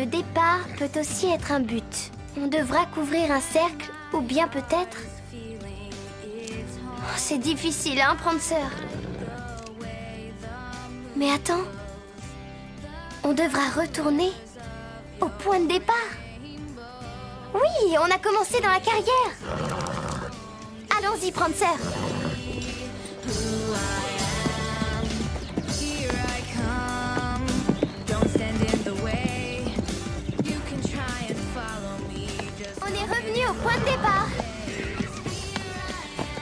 de départ peut aussi être un but. On devra couvrir un cercle, ou bien peut-être... Oh, c'est difficile, hein, Prancer? Mais attends. On devra retourner au point de départ. Oui, on a commencé dans la carrière. Allons-y, Prancer. On est revenu au point de départ.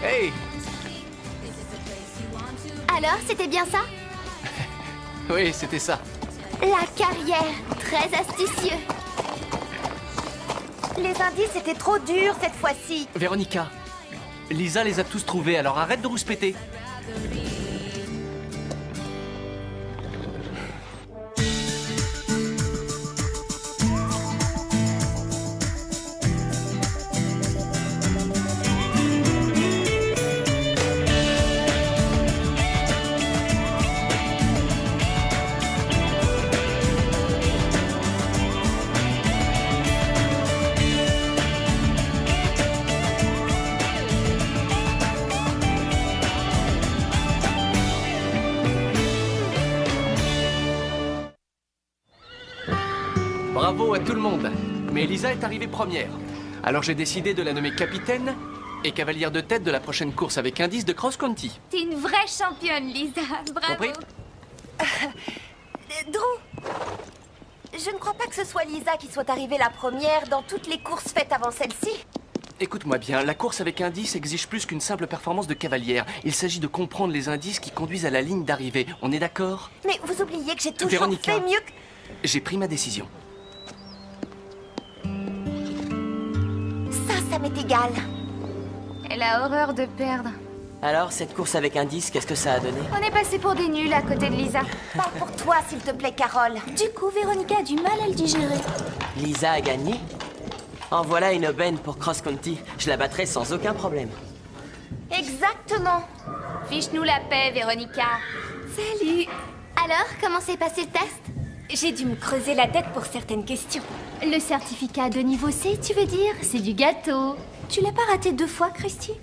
Hey! Alors, c'était bien ça? Oui, c'était ça. La carrière, très astucieux. Les indices étaient trop durs cette fois-ci. Véronica, Lisa les a tous trouvés, alors arrête de rouspéter. Bravo à tout le monde. Mais Lisa est arrivée première. Alors j'ai décidé de la nommer capitaine et cavalière de tête de la prochaine course avec indice de cross-country. T'es une vraie championne, Lisa. Bravo. Compris? Drew, je ne crois pas que ce soit Lisa qui soit arrivée la première dans toutes les courses faites avant celle-ci. Écoute-moi bien, la course avec indice exige plus qu'une simple performance de cavalière. Il s'agit de comprendre les indices qui conduisent à la ligne d'arrivée. On est d'accord? Mais vous oubliez que j'ai toujours Véronica, fait mieux que... j'ai pris ma décision. Ça m'est égal. Elle a horreur de perdre. Alors, cette course avec indice, qu'est-ce que ça a donné? On est passé pour des nuls à côté de Lisa. Pas pour toi, s'il te plaît, Carole. Du coup, Véronica a du mal à le digérer. Lisa a gagné? En voilà une aubaine pour cross-country. Je la battrai sans aucun problème. Exactement. Fiche-nous la paix, Véronica. Salut. Alors, comment s'est passé le test? J'ai dû me creuser la tête pour certaines questions. Le certificat de niveau C, tu veux dire? C'est du gâteau. Tu l'as pas raté 2 fois, Christy?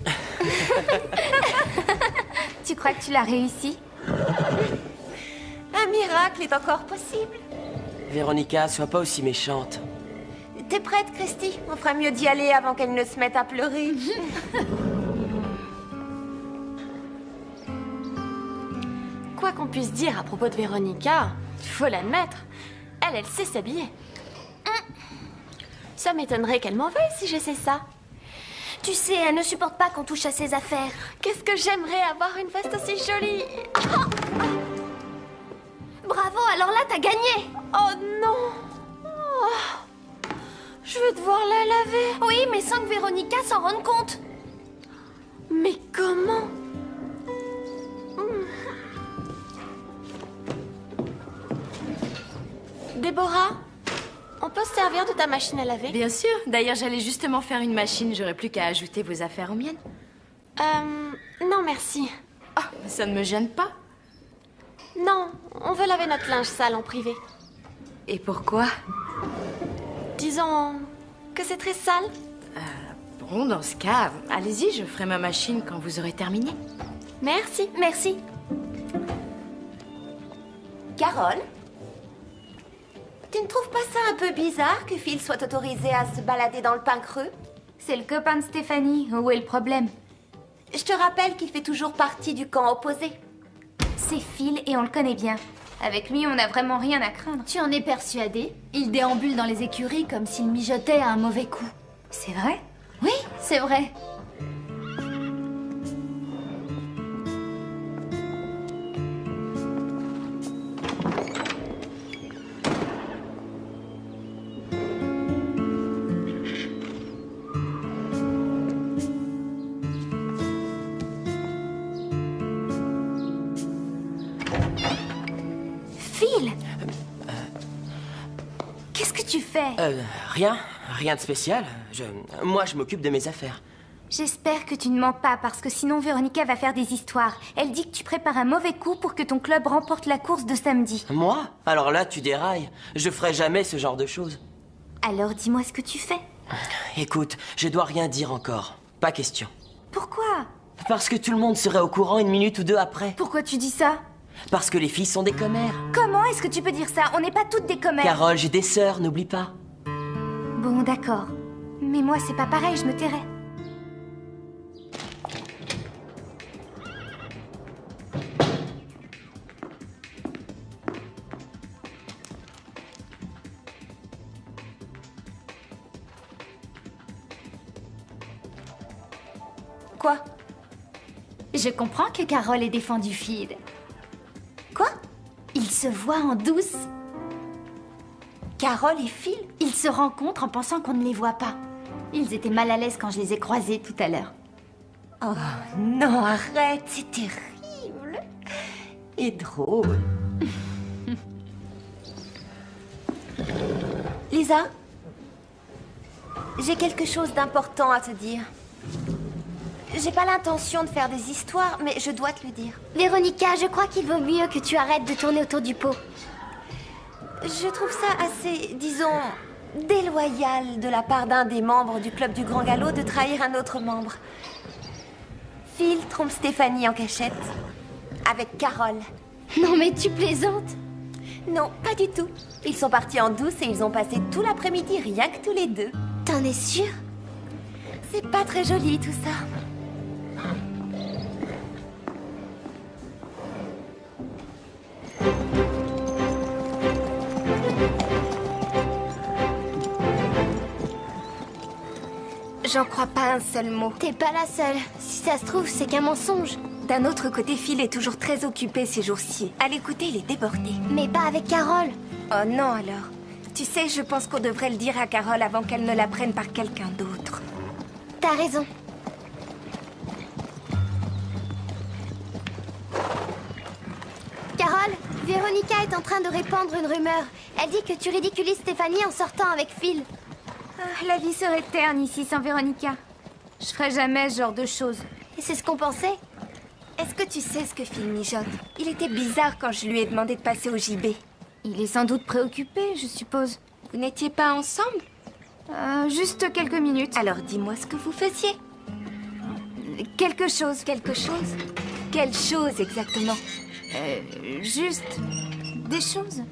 Tu crois que tu l'as réussi? Un miracle est encore possible. Véronica, sois pas aussi méchante. T'es prête, Christy? On fera mieux d'y aller avant qu'elle ne se mette à pleurer. Quoi qu'on puisse dire à propos de Véronica, il faut l'admettre, elle sait s'habiller. Ça m'étonnerait qu'elle m'en veuille si je sais ça. Tu sais, elle ne supporte pas qu'on touche à ses affaires. Qu'est-ce que j'aimerais avoir une veste aussi jolie. Bravo, alors là, t'as gagné. Oh non. Oh. Je vais devoir la laver. Oui, mais sans que Véronica s'en rende compte. Mais comment? Déborah, on peut se servir de ta machine à laver? Bien sûr. D'ailleurs, j'allais justement faire une machine. J'aurais plus qu'à ajouter vos affaires aux miennes. Non, merci. Oh, ça ne me gêne pas. Non, on veut laver notre linge sale en privé. Et pourquoi? Disons que c'est très sale. Bon, dans ce cas, allez-y, je ferai ma machine quand vous aurez terminé. Merci. Merci. Carole? Tu ne trouves pas ça un peu bizarre que Phil soit autorisé à se balader dans le pain creux? C'est le copain de Stéphanie. Où est le problème? Je te rappelle qu'il fait toujours partie du camp opposé. C'est Phil et on le connaît bien. Avec lui, on n'a vraiment rien à craindre. Tu en es persuadée? Il déambule dans les écuries comme s'il mijotait à un mauvais coup. C'est vrai? Oui, c'est vrai. Phil! Qu'est-ce que tu fais? Rien de spécial. Moi, je m'occupe de mes affaires. J'espère que tu ne mens pas, parce que sinon Véronica va faire des histoires. Elle dit que tu prépares un mauvais coup pour que ton club remporte la course de samedi. Moi? Alors là, tu dérailles. Je ferai jamais ce genre de choses. Alors dis-moi ce que tu fais. Écoute, je dois rien dire encore. Pas question. Pourquoi? Parce que tout le monde serait au courant une minute ou deux après. Pourquoi tu dis ça? Parce que les filles sont des commères. Comment est-ce que tu peux dire ça? On n'est pas toutes des commères. Carole, j'ai des sœurs, n'oublie pas. Bon, d'accord. Mais moi, c'est pas pareil, je me tairai. Quoi? Je comprends que Carole ait défendu Phil. Quoi? Ils se voient en douce. Carole et Phil? Ils se rencontrent en pensant qu'on ne les voit pas. Ils étaient mal à l'aise quand je les ai croisés tout à l'heure. Oh non, arrête, c'est terrible. Et drôle. Lisa, j'ai quelque chose d'important à te dire. J'ai pas l'intention de faire des histoires, mais je dois te le dire. Véronica, je crois qu'il vaut mieux que tu arrêtes de tourner autour du pot. Je trouve ça assez, disons, déloyal de la part d'un des membres du club du Grand Galop de trahir un autre membre. Phil trompe Stéphanie en cachette. Avec Carole. Non mais tu plaisantes. Non, pas du tout. Ils sont partis en douce et ils ont passé tout l'après-midi rien que tous les deux. T'en es sûre? C'est pas très joli tout ça. J'en crois pas un seul mot. T'es pas la seule. Si ça se trouve, c'est qu'un mensonge. D'un autre côté, Phil est toujours très occupé ces jours-ci. À l'écouter, il est débordé. Mais pas avec Carole. Oh non alors. Tu sais, je pense qu'on devrait le dire à Carole avant qu'elle ne la prenne par quelqu'un d'autre. T'as raison. Carole, Véronica est en train de répandre une rumeur. Elle dit que tu ridiculises Stéphanie en sortant avec Phil. La vie serait terne ici sans Véronica. Je ferais jamais ce genre de choses. Et c'est ce qu'on pensait. Est-ce que tu sais ce que Phil mijote? Il était bizarre quand je lui ai demandé de passer au JB. Il est sans doute préoccupé, je suppose. Vous n'étiez pas ensemble? Juste quelques minutes. Alors dis-moi ce que vous faisiez. Quelque chose. Quelque chose? Quelle chose exactement? Juste des choses.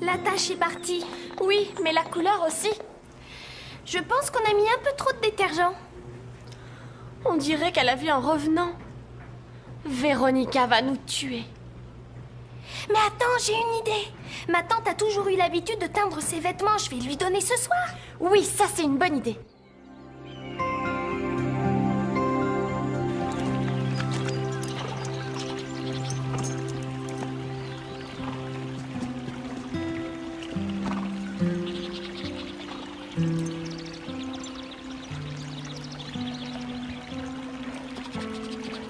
La tâche est partie. Oui, mais la couleur aussi. Je pense qu'on a mis un peu trop de détergent. On dirait qu'elle a vu un revenant. Véronica va nous tuer. Mais attends, j'ai une idée. Ma tante a toujours eu l'habitude de teindre ses vêtements. Je vais lui donner ce soir. Oui, ça c'est une bonne idée.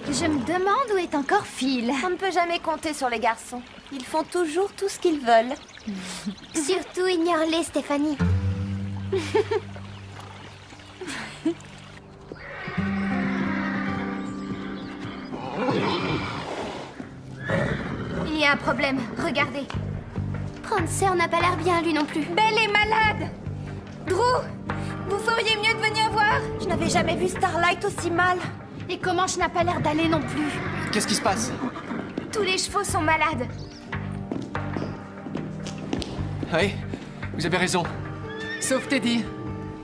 Je me demande où est encore Phil. On ne peut jamais compter sur les garçons. Ils font toujours tout ce qu'ils veulent. Surtout ignore-les, Stéphanie. Il y a un problème, regardez. Prancer n'a pas l'air bien, lui non plus. Belle est malade. Drew, vous feriez mieux de venir voir. Je n'avais jamais vu Starlight aussi mal. Et Comanche n'a pas l'air d'aller non plus. Qu'est-ce qui se passe? Tous les chevaux sont malades. Oui, vous avez raison. Sauf Teddy.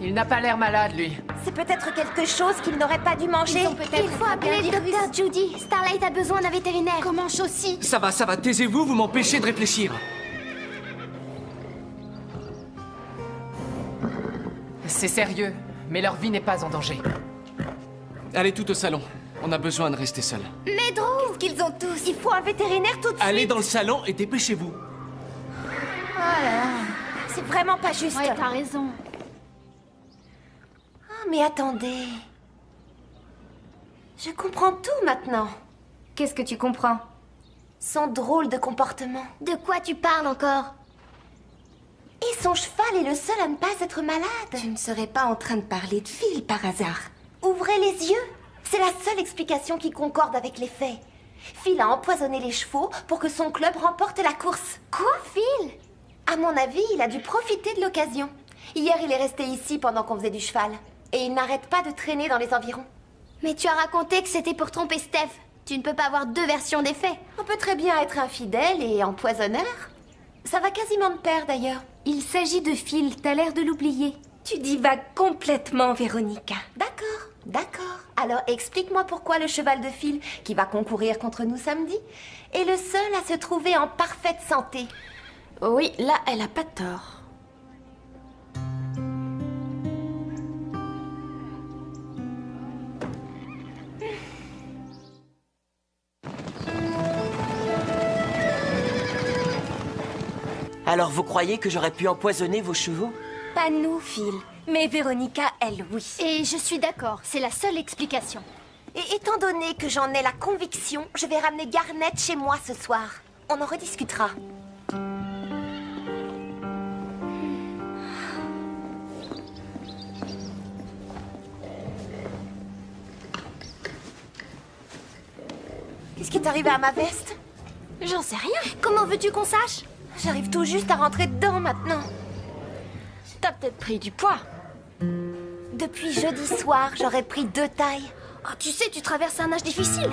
Il n'a pas l'air malade, lui. C'est peut-être quelque chose qu'il n'aurait pas dû manger. Il faut appeler le docteur Judy. Starlight a besoin d'un vétérinaire. Comanche aussi. Ça va, taisez-vous, vous m'empêchez de réfléchir. C'est sérieux, mais leur vie n'est pas en danger. Allez tout au salon. On a besoin de rester seuls. Mais Drew, Qu'est-ce qu'ils ont tous? Il faut un vétérinaire tout de suite. Allez dans le salon et dépêchez-vous. C'est vraiment pas juste. Ouais, t'as raison. Oh, mais attendez. Je comprends tout maintenant. Qu'est-ce que tu comprends? Son drôle de comportement. De quoi tu parles encore? Et Son cheval est le seul à ne pas être malade. Tu ne serais pas en train de parler de Phil par hasard? Ouvrez les yeux. C'est la seule explication qui concorde avec les faits. Phil a empoisonné les chevaux pour que son club remporte la course. Quoi, Phil? À mon avis, il a dû profiter de l'occasion. Hier, il est resté ici pendant qu'on faisait du cheval. Et il n'arrête pas de traîner dans les environs. Mais tu as raconté que c'était pour tromper Steph. Tu ne peux pas avoir deux versions des faits. On peut très bien être infidèle et empoisonneur. Ça va quasiment de pair, d'ailleurs. Il s'agit de Phil, t'as l'air de l'oublier. Tu divagues complètement, Véronica. D'accord, d'accord. Alors explique-moi pourquoi le cheval de Phil, qui va concourir contre nous samedi, est le seul à se trouver en parfaite santé. Oui, là, elle a pas tort. Alors vous croyez que j'aurais pu empoisonner vos chevaux? Pas nous, Phil. Mais Véronica, elle, oui. Et je suis d'accord, c'est la seule explication. Et étant donné que j'en ai la conviction, je vais ramener Garnet chez moi ce soir. On en rediscutera. Qu'est-ce qui est arrivé à ma veste? J'en sais rien. Comment veux-tu qu'on sache? J'arrive tout juste à rentrer dedans maintenant. T'as peut-être pris du poids. Depuis jeudi soir, j'aurais pris 2 tailles. Oh, tu sais, tu traverses un âge difficile.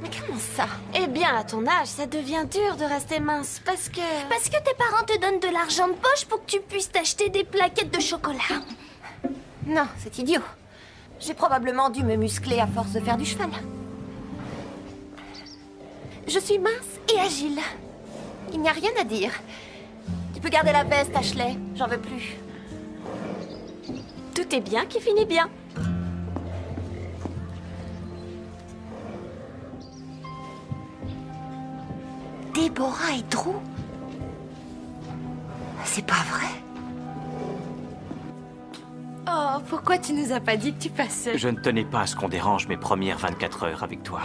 Mais comment ça? Eh bien, à ton âge, ça devient dur de rester mince parce que... Parce que tes parents te donnent de l'argent de poche pour que tu puisses t'acheter des plaquettes de chocolat. Non, c'est idiot. J'ai probablement dû me muscler à force de faire du cheval. Je suis mince et agile. Il n'y a rien à dire. Tu peux garder la veste, Ashley. J'en veux plus. Tout est bien qui finit bien. Déborah et Drew? C'est pas vrai. Oh, pourquoi tu nous as pas dit que tu passais? Je ne tenais pas à ce qu'on dérange mes premières 24 heures avec toi.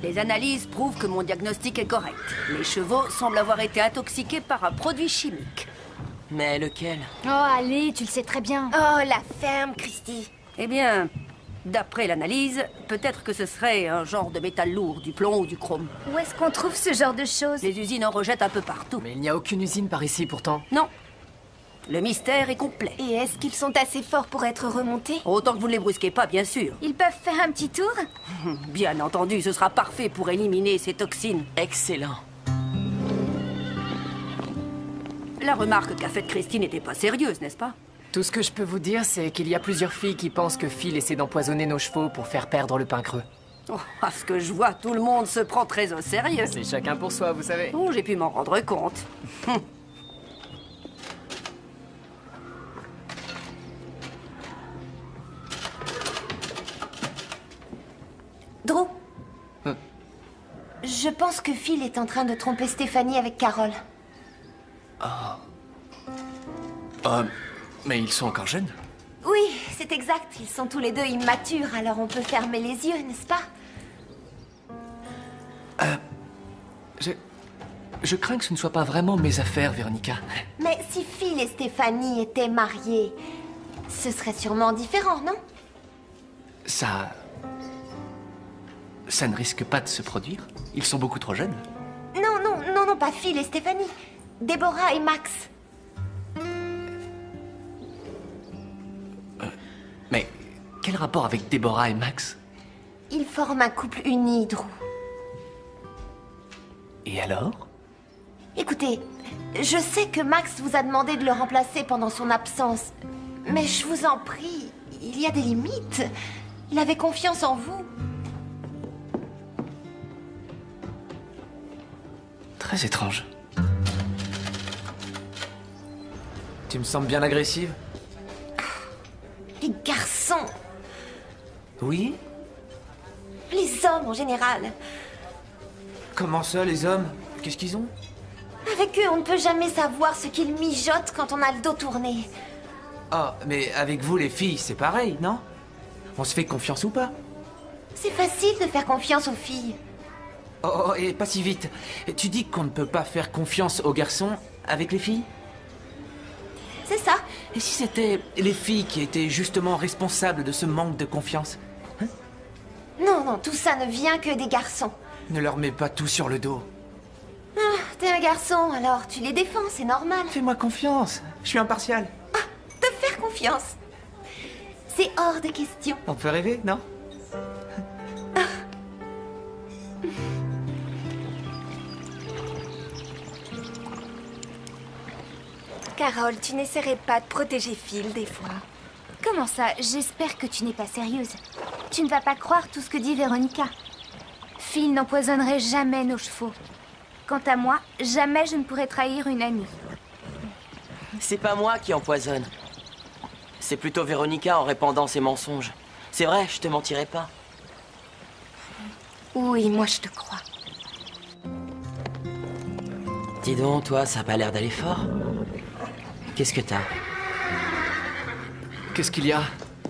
Les analyses prouvent que mon diagnostic est correct. Les chevaux semblent avoir été intoxiqués par un produit chimique. Mais lequel? Oh, allez, tu le sais très bien. Oh, la ferme, Christy. Eh bien, d'après l'analyse, peut-être que ce serait un genre de métal lourd, du plomb ou du chrome. Où est-ce qu'on trouve ce genre de choses? Les usines en rejettent un peu partout. Mais il n'y a aucune usine par ici pourtant. Non. Le mystère est complet. Et est-ce qu'ils sont assez forts pour être remontés? Autant que vous ne les brusquez pas, bien sûr. Ils peuvent faire un petit tour? Bien entendu, ce sera parfait pour éliminer ces toxines. Excellent. La remarque qu'a faite Christine n'était pas sérieuse, n'est-ce pas? Tout ce que je peux vous dire, c'est qu'il y a plusieurs filles qui pensent que Phil essaie d'empoisonner nos chevaux pour faire perdre le pain creux. Oh, à ce que je vois, tout le monde se prend très au sérieux. C'est chacun pour soi, vous savez. Oh, j'ai pu m'en rendre compte. Drew? Je pense que Phil est en train de tromper Stéphanie avec Carole. Mais ils sont encore jeunes. Oui, c'est exact. Ils sont tous les deux immatures, alors on peut fermer les yeux, n'est-ce pas? Je crains que ce ne soit pas vraiment mes affaires, Véronica. Mais si Phil et Stéphanie étaient mariés, ce serait sûrement différent, non? Ça ne risque pas de se produire. Ils sont beaucoup trop jeunes. Non, pas Phil et Stéphanie. Déborah et Max. Mais quel rapport avec Déborah et Max? Ils forment un couple uni, Drew. Et alors? Écoutez, je sais que Max vous a demandé de le remplacer pendant son absence. Mais je vous en prie, il y a des limites. Il avait confiance en vous. Très étrange. Tu me sembles bien agressive. Les garçons, Oui? les hommes en général. Comment ça, les hommes? Qu'est-ce qu'ils ont? Avec eux, on ne peut jamais savoir ce qu'ils mijotent quand on a le dos tourné. Ah, mais avec vous, les filles, c'est pareil, non? On se fait confiance ou pas? C'est facile de faire confiance aux filles. Oh, et pas si vite. Tu dis qu'on ne peut pas faire confiance aux garçons avec les filles? C'est ça. Et si c'était les filles qui étaient justement responsables de ce manque de confiance? Non, non, tout ça ne vient que des garçons. Ne leur mets pas tout sur le dos. Ah, t'es un garçon, alors tu les défends, c'est normal. Fais-moi confiance. Je suis impartial. Ah, te faire confiance. C'est hors de question. On peut rêver, non? Carole, tu n'essaierais pas de protéger Phil des fois? Comment ça? J'espère que tu n'es pas sérieuse. Tu ne vas pas croire tout ce que dit Véronica. Phil n'empoisonnerait jamais nos chevaux. Quant à moi, jamais je ne pourrais trahir une amie. C'est pas moi qui empoisonne. C'est plutôt Véronica en répandant ses mensonges. C'est vrai, je te mentirai pas. Oui, moi je te crois. Dis donc, toi, ça a pas l'air d'aller fort. Qu'est-ce que t'as? Qu'est-ce qu'il y a?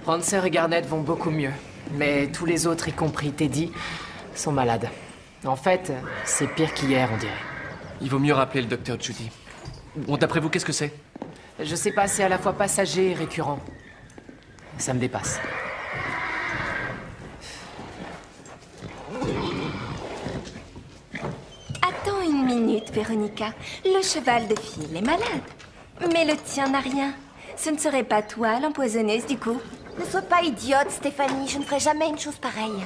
Prancer et Garnet vont beaucoup mieux. Mais tous les autres, y compris Teddy, sont malades. En fait, c'est pire qu'hier, on dirait. Il vaut mieux rappeler le docteur Judy. Bon, d'après vous, qu'est-ce que c'est? Je sais pas, c'est à la fois passager et récurrent. Ça me dépasse. Attends une minute, Véronica. Le cheval de Phil est malade. Mais le tien n'a rien. Ce ne serait pas toi l'empoisonneuse du coup? Ne sois pas idiote, Stéphanie, je ne ferai jamais une chose pareille.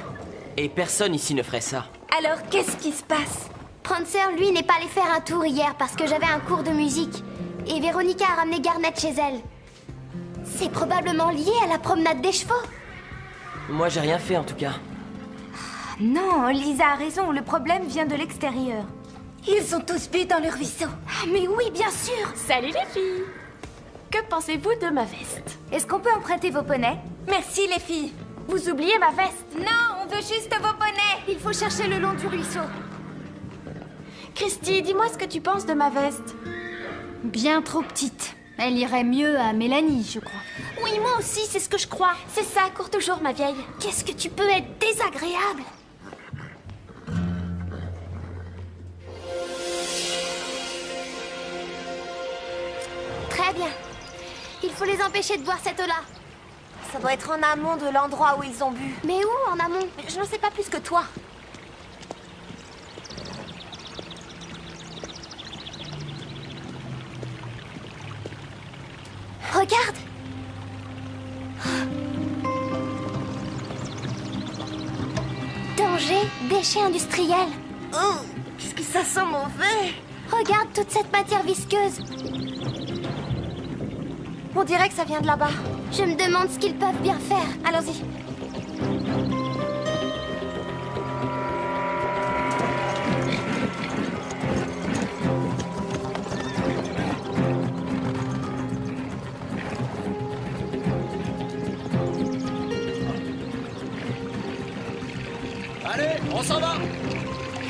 Et personne ici ne ferait ça. Alors, qu'est-ce qui se passe? Prancer, lui, n'est pas allé faire un tour hier parce que j'avais un cours de musique. Et Véronica a ramené Garnet chez elle. C'est probablement lié à la promenade des chevaux. Moi, j'ai rien fait en tout cas. Non, Lisa a raison, le problème vient de l'extérieur. Ils sont tous bu dans le ruisseau. Ah, mais oui, bien sûr. Salut les filles! Que pensez-vous de ma veste? Est-ce qu'on peut emprunter vos poneys? Merci les filles. Vous oubliez ma veste? Non, on veut juste vos poneys. Il faut chercher le long du ruisseau. Christy, dis-moi ce que tu penses de ma veste. Bien trop petite. Elle irait mieux à Mélanie, je crois. Oui, moi aussi, c'est ce que je crois. C'est ça, cours toujours, ma vieille. Qu'est-ce que tu peux être désagréable? Très bien. Il faut les empêcher de boire cette eau-là. Ça doit être en amont de l'endroit où ils ont bu. Mais où en amont? Je n'en sais pas plus que toi. Regarde! Danger, déchets industriels. Oh, qu'est-ce que ça sent mauvais! Regarde toute cette matière visqueuse. On dirait que ça vient de là-bas. Je me demande ce qu'ils peuvent bien faire. Allons-y. Allez, on s'en va!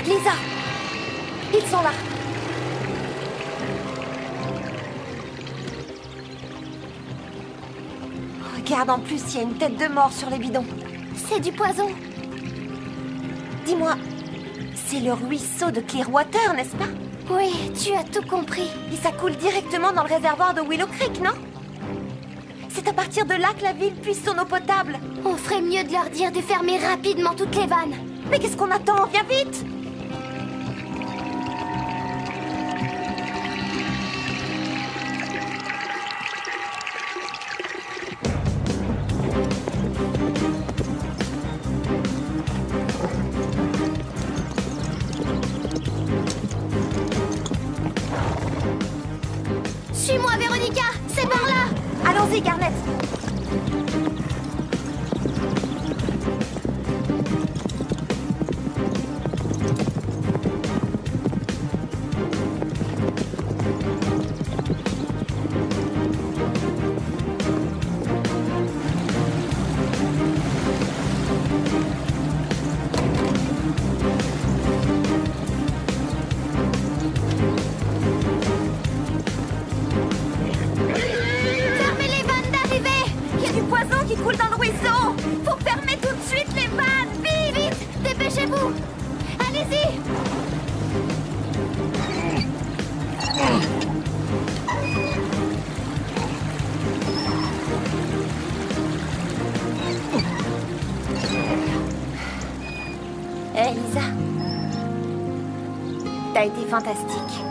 Lisa! Ils sont là. Regarde, en plus, il y a une tête de mort sur les bidons. C'est du poison. Dis-moi, c'est le ruisseau de Clearwater, n'est-ce pas? Oui, tu as tout compris. Et ça coule directement dans le réservoir de Willow Creek, non? C'est à partir de là que la ville puise son eau potable. On ferait mieux de leur dire de fermer rapidement toutes les vannes. Mais qu'est-ce qu'on attend? Viens vite! Suis-moi, Véronica! C'est par là! Allons-y, Garnet! Fermez les vannes d'arrivée! Il y a du poison T'as été fantastique.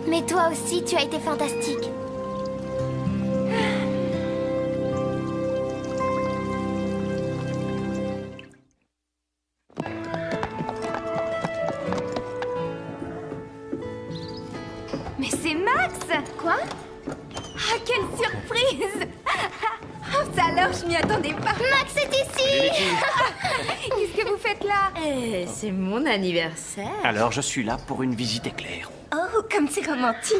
Mais toi aussi, tu as été fantastique. Mais c'est Max! Quoi? Ah, quelle surprise! Oh, ça alors, je m'y attendais pas. Max est ici! Qu'est-ce que vous faites là? C'est mon anniversaire. Alors je suis là pour une visite éclair. Oh, comme c'est romantique.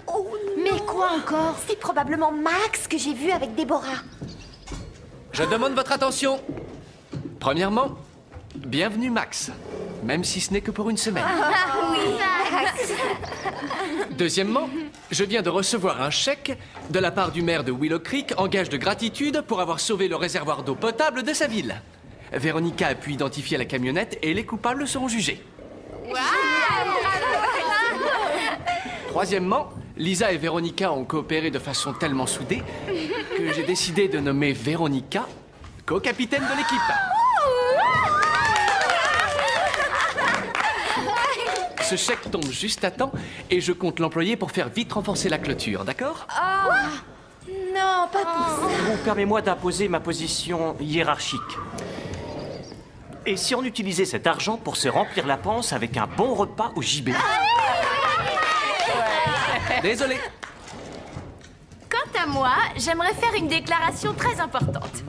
Oh, Mais quoi encore? c'est probablement Max que j'ai vu avec Déborah. Je demande votre attention. Premièrement, bienvenue Max, même si ce n'est que pour une semaine. Deuxièmement, je viens de recevoir un chèque de la part du maire de Willow Creek en gage de gratitude pour avoir sauvé le réservoir d'eau potable de sa ville. Véronica a pu identifier la camionnette et les coupables seront jugés. Troisièmement, Lisa et Véronica ont coopéré de façon tellement soudée que j'ai décidé de nommer Véronica co-capitaine de l'équipe. Ce chèque tombe juste à temps et je compte l'employer pour faire vite renforcer la clôture, d'accord? Non, pas pour ça. Permets-moi d'imposer ma position hiérarchique. Et si on utilisait cet argent pour se remplir la panse avec un bon repas au gibet? Désolé. Quant à moi, j'aimerais faire une déclaration très importante.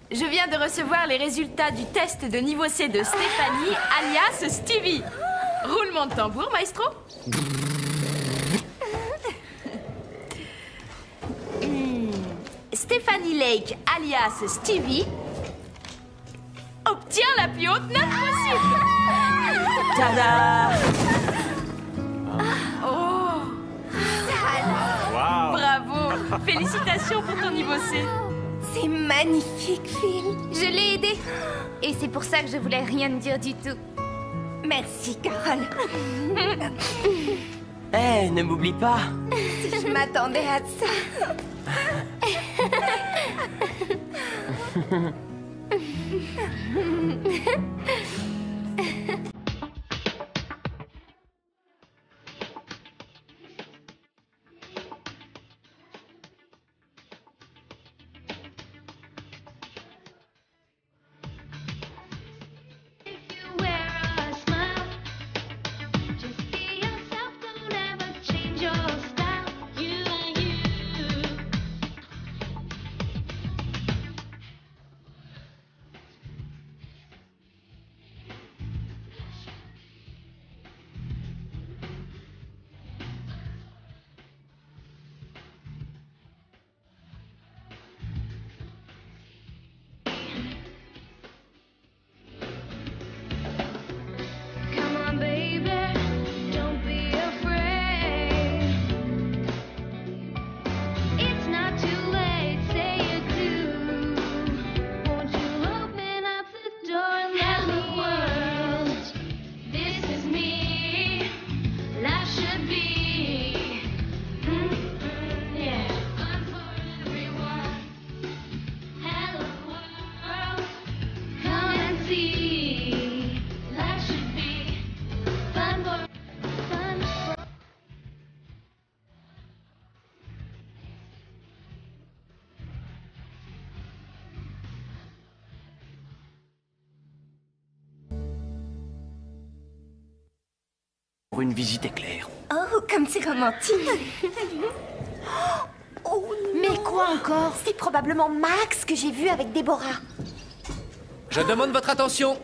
Je viens de recevoir les résultats du test de niveau C de Stéphanie, alias Stevie. Roulement de tambour, maestro. Stéphanie Lake, alias Stevie, obtient la plus haute note possible. Tada! Bravo. Félicitations pour ton niveau C. C'est magnifique, Phil. Je l'ai aidé. Et c'est pour ça que je voulais rien te dire du tout. Merci, Carole. Ne m'oublie pas. Je m'attendais à ça. Pour une visite éclair. Oh, comme c'est romantique. Oh, Mais quoi encore? c'est probablement Max que j'ai vu avec Déborah. Je demande votre attention.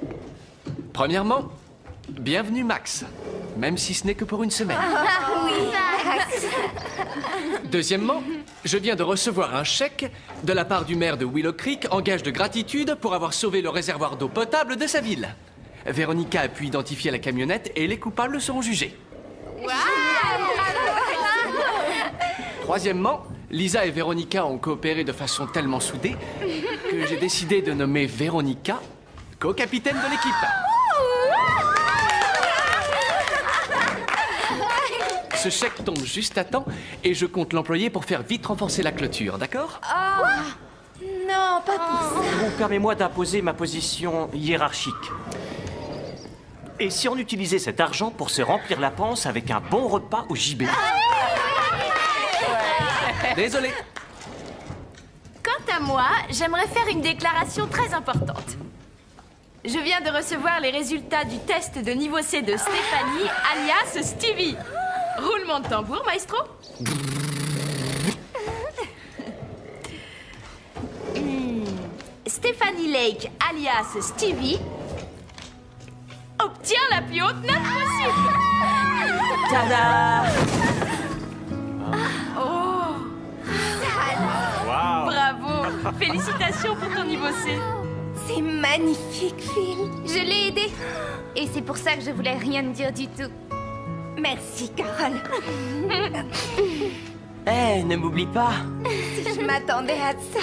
Premièrement, bienvenue Max, même si ce n'est que pour une semaine. Deuxièmement, je viens de recevoir un chèque de la part du maire de Willow Creek en gage de gratitude pour avoir sauvé le réservoir d'eau potable de sa ville. Véronica a pu identifier la camionnette et les coupables seront jugés. Troisièmement, Lisa et Véronica ont coopéré de façon tellement soudée que j'ai décidé de nommer Véronica co-capitaine de l'équipe. Ce chèque tombe juste à temps et je compte l'employer pour faire vite renforcer la clôture, d'accord? Non, pas pour ça. Permets-moi d'imposer ma position hiérarchique. Et si on utilisait cet argent pour se remplir la panse avec un bon repas au gibet? Désolé. Quant à moi, j'aimerais faire une déclaration très importante. Je viens de recevoir les résultats du test de niveau C de Stéphanie, alias Stevie. Roulement de tambour, maestro. Stéphanie Lake, alias Stevie, obtient la plus haute note possible. Tada! Oh, Waouh! bravo. Félicitations pour ton niveau C. C'est magnifique, Phil. Je l'ai aidé. Et c'est pour ça que je voulais rien te dire du tout. Merci, Carole. Eh, ne m'oublie pas. Je m'attendais à ça.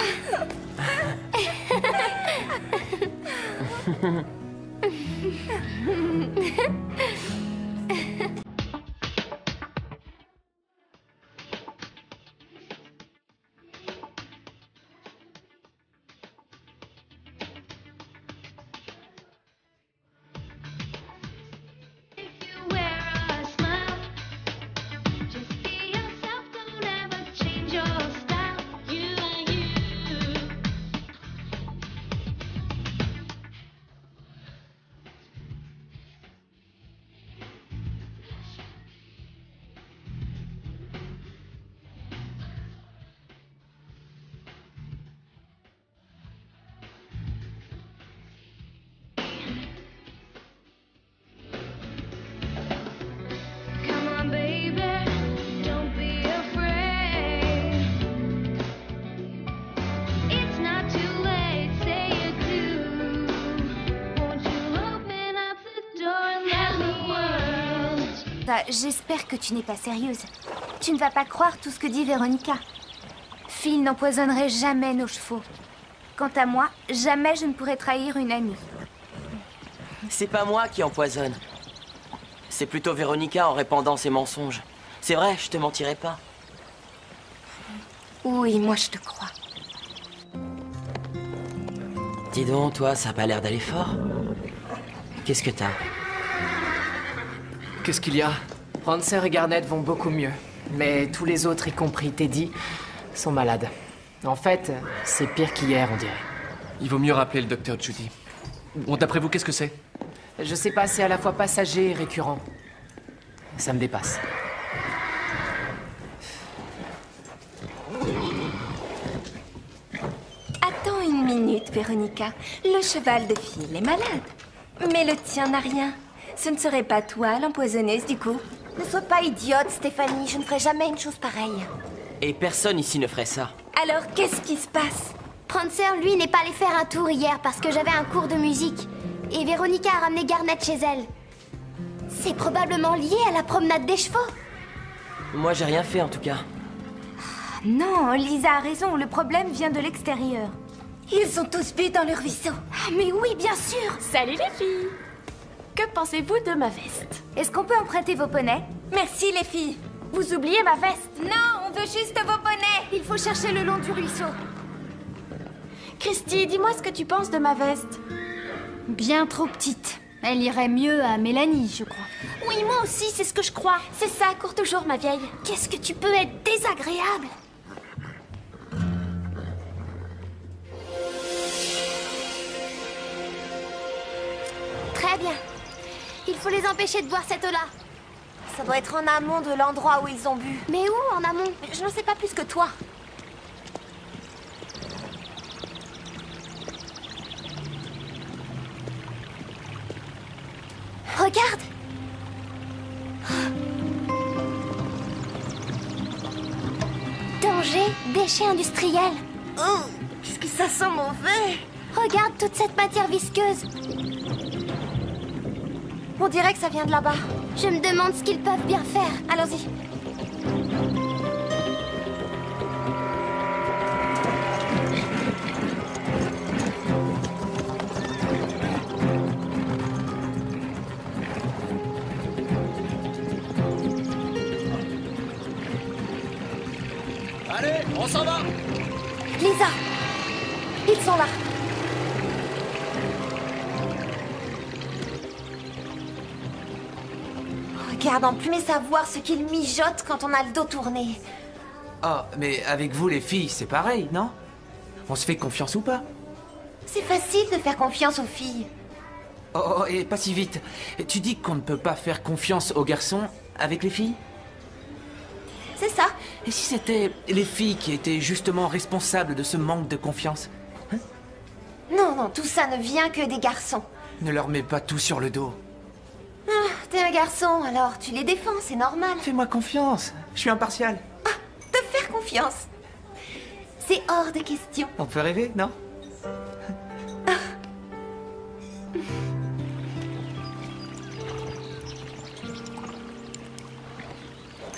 J'espère que tu n'es pas sérieuse. Tu ne vas pas croire tout ce que dit Véronica. Phil n'empoisonnerait jamais nos chevaux. Quant à moi, jamais je ne pourrais trahir une amie. C'est pas moi qui empoisonne. C'est plutôt Véronica en répandant ses mensonges. C'est vrai, je te mentirai pas. Oui, moi je te crois. Dis donc, toi, ça a pas l'air d'aller fort. Qu'est-ce que t'as? Qu'est-ce qu'il y a? Prancer et Garnet vont beaucoup mieux. Mais tous les autres, y compris Teddy, sont malades. En fait, c'est pire qu'hier, on dirait. Il vaut mieux rappeler le docteur Judy. Bon, d'après vous, qu'est-ce que c'est? Je sais pas, c'est à la fois passager et récurrent. Ça me dépasse. Attends une minute, Véronica. Le cheval de Phil est malade. Mais le tien n'a rien. Ce ne serait pas toi l'empoisonneuse, du coup. Ne sois pas idiote, Stéphanie. Je ne ferai jamais une chose pareille. Et personne ici ne ferait ça. Alors, qu'est-ce qui se passe? Prancer, lui, n'est pas allé faire un tour hier parce que j'avais un cours de musique. Et Véronica a ramené Garnet chez elle. C'est probablement lié à la promenade des chevaux. Moi, j'ai rien fait, en tout cas. Non, Lisa a raison. Le problème vient de l'extérieur. Ils sont tous bu dans le ruisseau. Ah, mais oui, bien sûr. Salut les filles. Que pensez-vous de ma veste? Est-ce qu'on peut emprunter vos poneys? Merci, les filles. Vous oubliez ma veste? Non, on veut juste vos bonnets. Il faut chercher le long du ruisseau. Christy, dis-moi ce que tu penses de ma veste. Bien trop petite. Elle irait mieux à Mélanie, je crois. Oui, moi aussi, c'est ce que je crois. C'est ça, cours toujours, ma vieille. Qu'est-ce que tu peux être désagréable? Très bien. Il faut les empêcher de boire cette eau-là. Ça doit être en amont de l'endroit où ils ont bu. Mais où en amont? Je n'en sais pas plus que toi. Regarde! Danger, déchets industriels. Oh, qu'est-ce que ça sent mauvais! Regarde toute cette matière visqueuse. On dirait que ça vient de là-bas. Je me demande ce qu'ils peuvent bien faire. Allons-y. Allez, on s'en va! Lisa! Ils sont là. regarde en plumer savoir ce qu'il mijote quand on a le dos tourné. Oh, mais avec vous les filles, c'est pareil, non? On se fait confiance ou pas? C'est facile de faire confiance aux filles. Oh, et pas si vite. Tu dis qu'on ne peut pas faire confiance aux garçons avec les filles? C'est ça. Et si c'était les filles qui étaient justement responsables de ce manque de confiance? Non, non, tout ça ne vient que des garçons. Ne leur mets pas tout sur le dos. Ah, t'es un garçon, alors tu les défends, c'est normal. Fais-moi confiance, je suis impartial. Te faire confiance. C'est hors de question. On peut rêver, non?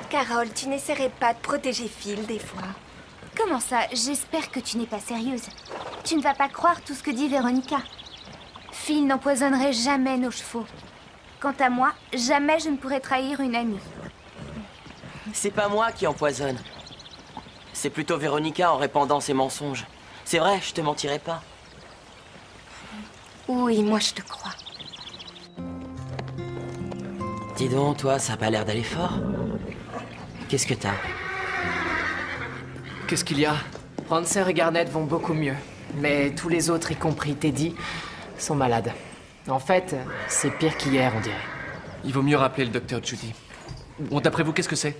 Carole, tu n'essaierais pas de protéger Phil des fois? Comment ça? J'espère que tu n'es pas sérieuse. Tu ne vas pas croire tout ce que dit Véronica. Phil n'empoisonnerait jamais nos chevaux. Quant à moi, jamais je ne pourrais trahir une amie. C'est pas moi qui empoisonne. C'est plutôt Véronica en répandant ses mensonges. C'est vrai, je te mentirai pas. Oui, moi je te crois. Dis donc, toi, ça a pas l'air d'aller fort. Qu'est-ce que t'as? Qu'est-ce qu'il y a? Prancer et Garnet vont beaucoup mieux. Mais tous les autres, y compris Teddy, sont malades. En fait, c'est pire qu'hier, on dirait. Il vaut mieux rappeler le docteur Judy. Bon, d'après vous, qu'est-ce que c'est?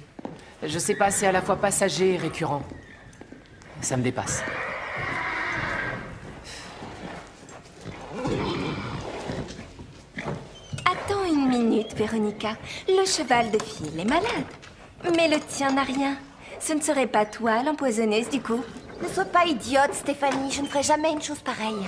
Je sais pas, c'est à la fois passager et récurrent. Ça me dépasse. Attends une minute, Véronica. Le cheval de Phil est malade. Mais le tien n'a rien. Ce ne serait pas toi l'empoisonneuse du coup? Ne sois pas idiote, Stéphanie. Je ne ferai jamais une chose pareille.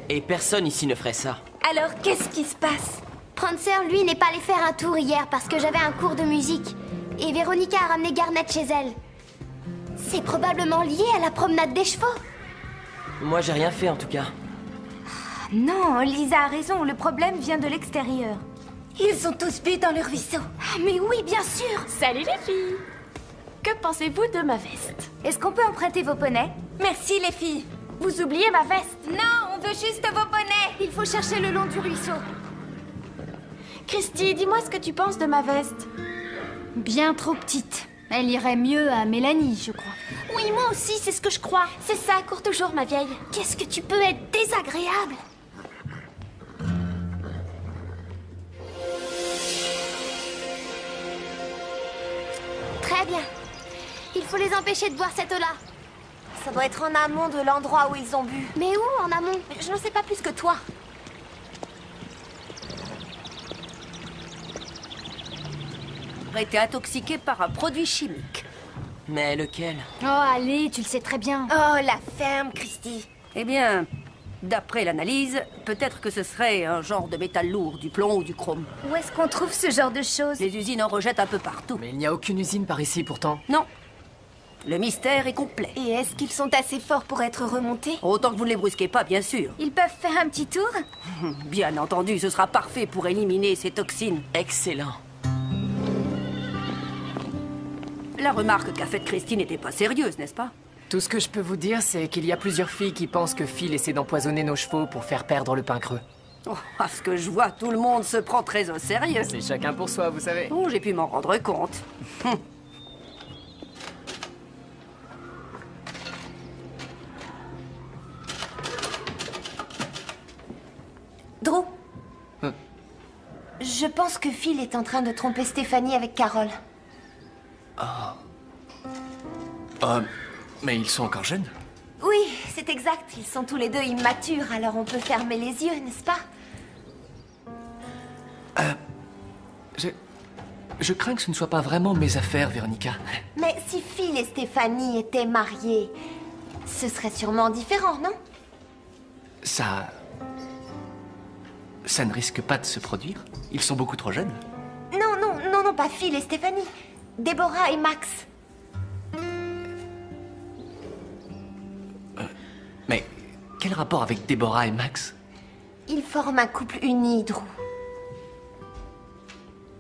Et personne ici ne ferait ça. Alors, qu'est-ce qui se passe? Prancer, lui, n'est pas allé faire un tour hier parce que j'avais un cours de musique. Et Véronica a ramené Garnet chez elle. C'est probablement lié à la promenade des chevaux. Moi, j'ai rien fait, en tout cas. Non, Lisa a raison, le problème vient de l'extérieur. Ils ont tous bu dans le ruisseau. Ah, mais oui, bien sûr. Salut les filles. Que pensez-vous de ma veste? Est-ce qu'on peut emprunter vos poneys? Merci les filles. Vous oubliez ma veste? Non, on veut juste vos bonnets. Il faut chercher le long du ruisseau. Christy, dis-moi ce que tu penses de ma veste. Bien trop petite. Elle irait mieux à Mélanie, je crois. Oui, moi aussi, c'est ce que je crois. C'est ça, cours toujours, ma vieille. Qu'est-ce que tu peux être désagréable? Très bien. Il faut les empêcher de boire cette eau-là. Ça doit être en amont de l'endroit où ils ont bu. Mais où en amont? Je n'en sais pas plus que toi. Aurait été intoxiqué par un produit chimique. Mais lequel? Oh, allez, tu le sais très bien. Oh, la ferme, Christy. Eh bien, d'après l'analyse, peut-être que ce serait un genre de métal lourd, du plomb ou du chrome. Où est-ce qu'on trouve ce genre de choses? Les usines en rejettent un peu partout. Mais il n'y a aucune usine par ici, pourtant. Non. Le mystère est complet. Et est-ce qu'ils sont assez forts pour être remontés? Autant que vous ne les brusquez pas, bien sûr. Ils peuvent faire un petit tour? Bien entendu, ce sera parfait pour éliminer ces toxines. Excellent. La remarque qu'a faite Christine n'était pas sérieuse, n'est-ce pas? Tout ce que je peux vous dire, c'est qu'il y a plusieurs filles qui pensent que Phil essaie d'empoisonner nos chevaux pour faire perdre le pain creux. Oh, à ce que je vois, tout le monde se prend très au sérieux. C'est chacun pour soi, vous savez. Oh, j'ai pu m'en rendre compte. Drew. Je pense que Phil est en train de tromper Stéphanie avec Carole. Mais ils sont encore jeunes. Oui, c'est exact. Ils sont tous les deux immatures, alors on peut fermer les yeux, n'est-ce pas? Je crains que ce ne soit pas vraiment mes affaires, Véronica. Mais si Phil et Stéphanie étaient mariés, ce serait sûrement différent, non? Ça ne risque pas de se produire. Ils sont beaucoup trop jeunes. Non, non, non, non, pas Phil et Stéphanie. Déborah et Max. Mais quel rapport avec Déborah et Max? Ils forment un couple uni, Drew.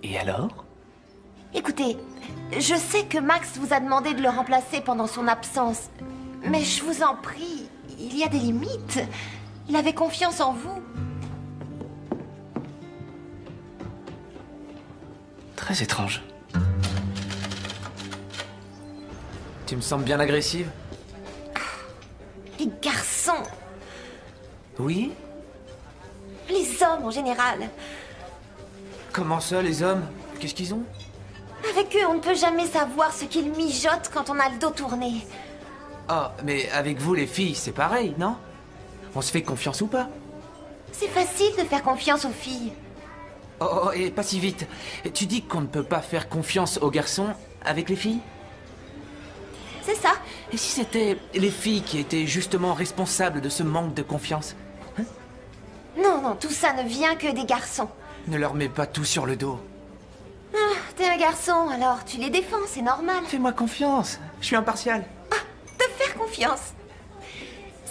Et alors? Écoutez, je sais que Max vous a demandé de le remplacer pendant son absence. Mais je vous en prie, il y a des limites. Il avait confiance en vous. Très étrange. Tu me sembles bien agressive. Les garçons, Oui? les hommes en général. Comment ça, les hommes? Qu'est-ce qu'ils ont? Avec eux, on ne peut jamais savoir ce qu'ils mijotent quand on a le dos tourné. Oh, mais avec vous, les filles, c'est pareil, non? On se fait confiance ou pas? C'est facile de faire confiance aux filles. Oh, et pas si vite. Tu dis qu'on ne peut pas faire confiance aux garçons avec les filles? C'est ça. Et si c'était les filles qui étaient justement responsables de ce manque de confiance? Non, non, tout ça ne vient que des garçons. Ne leur mets pas tout sur le dos. Ah, t'es un garçon, alors tu les défends, c'est normal. Fais-moi confiance. Je suis impartial. Te faire confiance.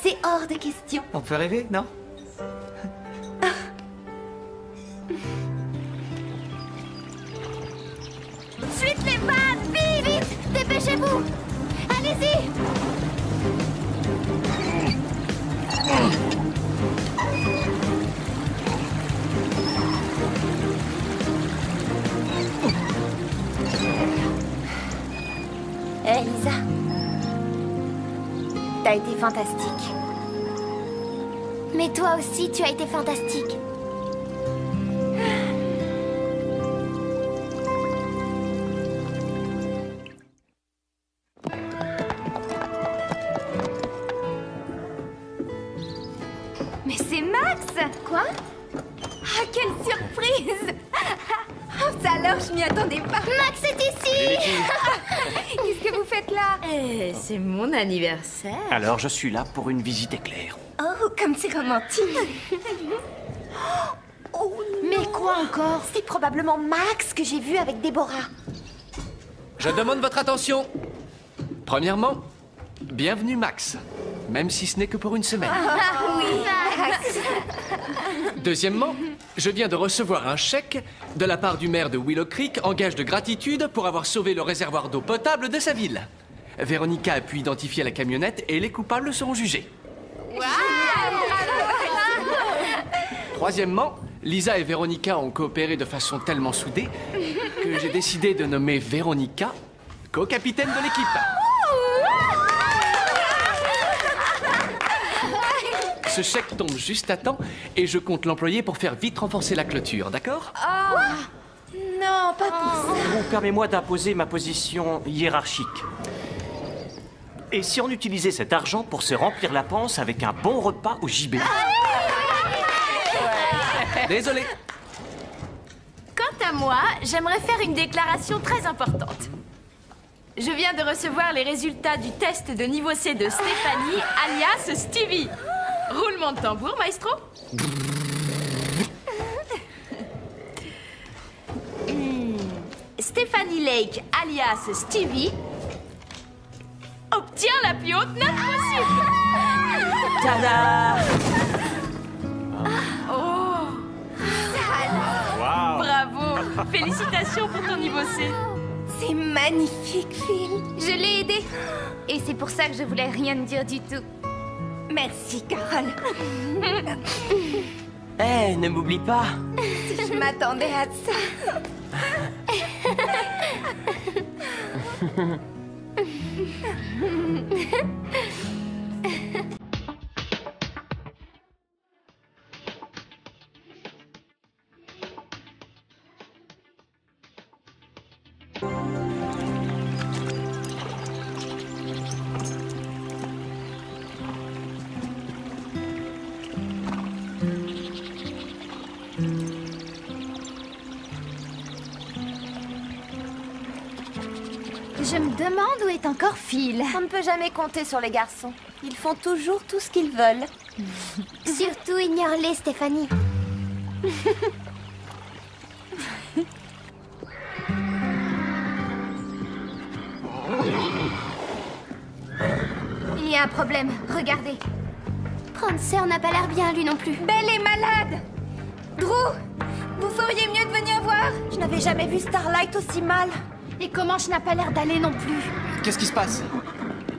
C'est hors de question. On peut rêver, non? Suite les pattes, vite, vite, dépêchez-vous. Allez-y. Hé, Lisa. T'as été fantastique. Mais toi aussi, tu as été fantastique. Mais c'est Max! Quoi? Ah, quelle surprise! Oh, ça alors, je m'y attendais pas. Max est ici. Qu'est-ce que vous faites là? Eh, c'est mon anniversaire. Alors je suis là pour une visite éclair. Oh, comme c'est romantique. Oh, Mais quoi encore? c'est probablement Max que j'ai vu avec Déborah. Je demande votre attention. Premièrement, bienvenue Max. Même si ce n'est que pour une semaine. Deuxièmement, je viens de recevoir un chèque de la part du maire de Willow Creek en gage de gratitude pour avoir sauvé le réservoir d'eau potable de sa ville. Véronica a pu identifier la camionnette et les coupables seront jugés. Troisièmement, Lisa et Véronica ont coopéré de façon tellement soudée que j'ai décidé de nommer Véronica co-capitaine de l'équipe. Ce chèque tombe juste à temps et je compte l'employer pour faire vite renforcer la clôture, d'accord? Non, pas pour ça. Permets-moi d'imposer ma position hiérarchique. Et si on utilisait cet argent pour se remplir la panse avec un bon repas au gibet? Désolé. Quant à moi, j'aimerais faire une déclaration très importante. Je viens de recevoir les résultats du test de niveau C de Stéphanie, alias Stevie. Roulement de tambour, maestro. Stéphanie Lake, alias Stevie, obtient la plus haute note possible. Tada! Bravo. Félicitations pour ton niveau C. C'est magnifique, Phil. Je l'ai aidé. Et c'est pour ça que je voulais rien te dire du tout. Merci, Carole. Eh, ne m'oublie pas. Je m'attendais à ça. Je me demande où est encore Phil. On ne peut jamais compter sur les garçons. Ils font toujours tout ce qu'ils veulent. Surtout ignore-les, Stéphanie. Il y a un problème. Regardez. Prancer n'a pas l'air bien, lui non plus. Belle est malade. Drew, vous feriez mieux de venir voir. Je n'avais jamais vu Starlight aussi mal. Et Comanche n'a pas l'air d'aller non plus. Qu'est-ce qui se passe?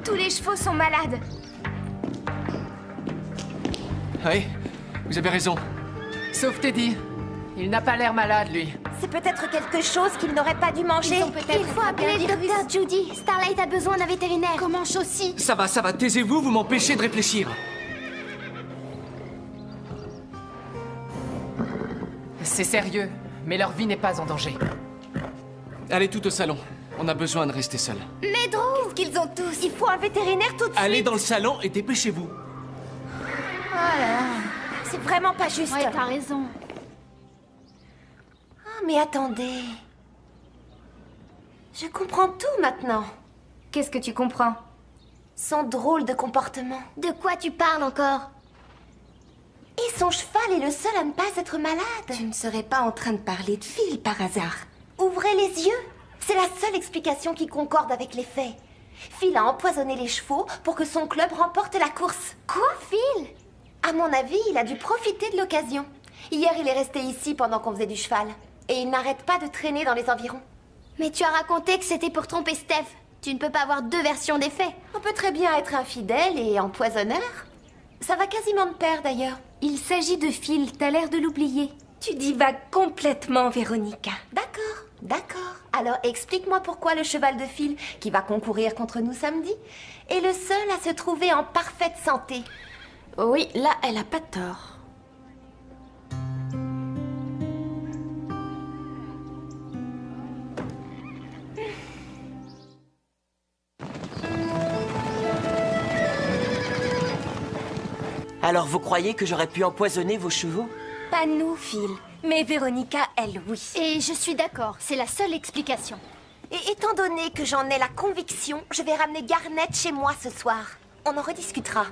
Tous les chevaux sont malades. Oui, vous avez raison. Sauf Teddy. Il n'a pas l'air malade, lui. C'est peut-être quelque chose qu'il n'aurait pas dû manger. Il faut appeler le docteur Judy. Starlight a besoin d'un vétérinaire. Comanche aussi. Ça va, taisez-vous, vous m'empêchez de réfléchir. C'est sérieux, mais leur vie n'est pas en danger. Allez tout au salon. On a besoin de rester seuls. Mais Drew, qu'est-ce qu'ils ont tous? Il faut un vétérinaire tout de suite. Allez dans le salon et dépêchez-vous. C'est vraiment pas juste. Ouais, t'as raison. Oh, mais attendez. Je comprends tout maintenant. Qu'est-ce que tu comprends? Son drôle de comportement. de quoi tu parles encore? Et son cheval est le seul à ne pas être malade. Tu ne serais pas en train de parler de Phil par hasard? Ouvrez les yeux. C'est la seule explication qui concorde avec les faits. Phil a empoisonné les chevaux pour que son club remporte la course. Quoi, Phil? À mon avis, il a dû profiter de l'occasion. Hier, il est resté ici pendant qu'on faisait du cheval. Et il n'arrête pas de traîner dans les environs. Mais tu as raconté que c'était pour tromper Steph. Tu ne peux pas avoir deux versions des faits. On peut très bien être infidèle et empoisonneur. Ça va quasiment de pair, d'ailleurs. Il s'agit de Phil, t'as l'air de l'oublier. Tu divagues complètement, Véronica. D'accord, d'accord. Alors explique-moi pourquoi le cheval de Phil, qui va concourir contre nous samedi, est le seul à se trouver en parfaite santé. Oui, là, elle a pas tort. Alors vous croyez que j'aurais pu empoisonner vos chevaux? Pas nous, Phil. Mais Véronica, elle, oui. Et je suis d'accord, c'est la seule explication. Et étant donné que j'en ai la conviction, je vais ramener Garnet chez moi ce soir. On en rediscutera.